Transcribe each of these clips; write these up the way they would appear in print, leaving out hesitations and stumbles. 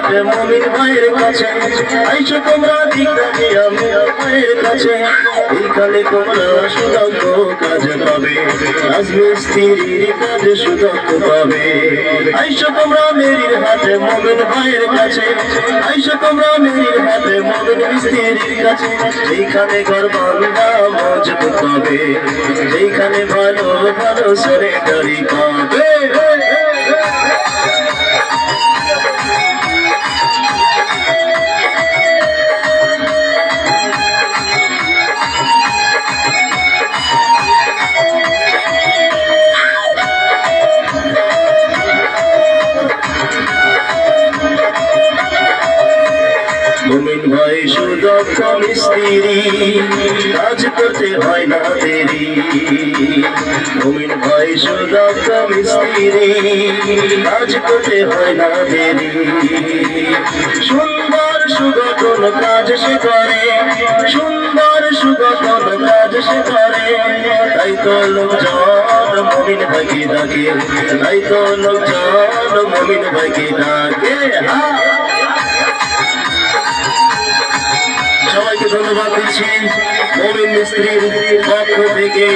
হাটে মমিন ভাইয়ের কাছে, আইসো তোমরা দিকদারি আমি ভাইয়ের কাছে। এইখানে তোমরা সুদক্ষ কাজ পাবে, রাজমিস্ত্রির কাজে সুদক্ষ পাবে। আইসো তোমরা মেরির হাটে মমিন ভাইয়ের কাছে, আইসো তোমরা মেরির হাটে মমিন মিস্ত্রির কাছে। এইখানে ঘর বান্ধা মজবুত হবে, এইখানে ভালো ভালো সেনেটারি পাবে। মুমিন ভাই সুদক্ষ মিস্ত্রি, কাজ করতে হয় না দেরি। মুমিন ভাই সুদক্ষ মিস্ত্রি, কাজ করতে হয় না দেরি। সুন্দর সুগঠন কাজ সে করে, সুন্দর সুগঠন কাজ সে করে। তাই তো লোকজন মুমিন ভাইকে ডাকে, তাই তো লোকজন মুমিন ভাইকে ডাকে। সবাইকে ধন্যবাদ দিচ্ছি মুমিন মিস্ত্রির পক্ষ থেকে।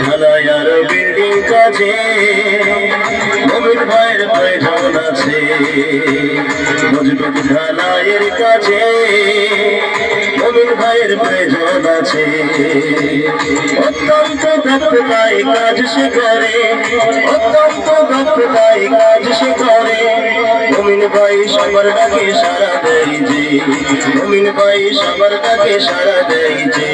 ঢালাইয়ার বিল্ডিং কাজে মুমিন ভাইয়ের প্রয়োজন আছে, মজবুত ঢালাইয়ের কাজে মুমিন ভাইয়ের প্রয়োজন আছে। অত্যন্ত দক্ষতায় কাজ সে করে, অত্যন্ত দক্ষতায় কাজ সে করে। মুমিন ভাই সবার ডাকে সাড়া দেয় যে, মুমিন ভাই সবার ডাকে সাড়া দেয় যে।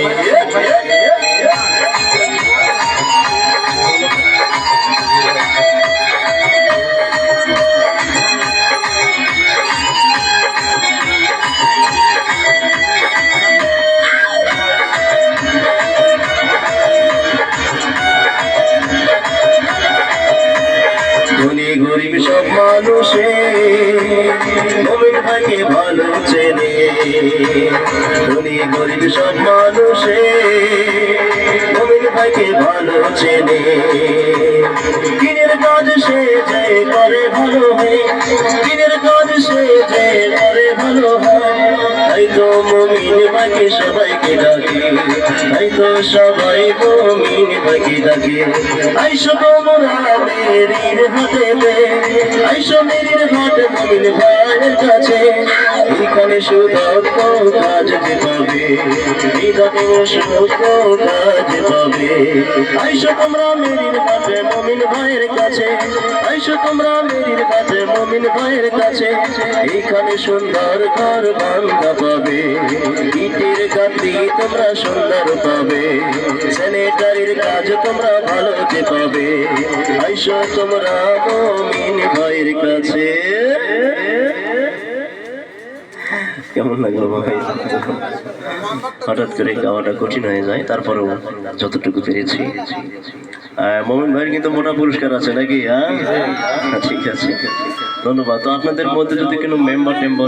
ধনী গরিব সব মানুষে মুমিন ভাইকে ভালো চেনে, ধনী গরিব সব মানুষে মুমিন ভাইকে ভালো চেনে। দিনের কাজ সে যে করে ভালো হয়, দিনের কাজ সে যে করে ভালো হয়। তাই তো মুমিন ভাইকে সবাইকে ডাকে, তাই তো সবাই মুমিন ভাইকে ডাকে। আইসো তোমরা মেরির হাটেতে, আইসো মেরির হাটে মুমিন ভাইয়ের কাছে। এইখানে সুদক্ষ কাজ যে পাবে, এইখানে সুদক্ষ কাজ পাবে। আইসো তোমরা মেরির হাটে মুমিন ভাইয়ের কাছে, আইসো তোমরা মেরির হাটে মুমিন ভাইয়ের কাছে। এইখানে সুন্দর ঘর বান্ধা পাবে, ইটের গাঁথনি তোমরা সুন্দর পাবে, স্যানিটারির কাজ তোমরা ভালো যে পাবে। আইসো তোমরা মুমিন ভাইয়ের কাছে। কেমন লাগলো ভাই? হঠাৎ করে গাওয়াটা কঠিন হয়ে যায়, তারপরেও যতটুকু পেরেছি। মুমিন ভাইয়ের কিন্তু মোটা পুরস্কার আছে নাকি? হ্যাঁ, ঠিক আছে, ধন্যবাদ। তো আপনাদের মধ্যে যদি কোনো মেম্বার কিংবা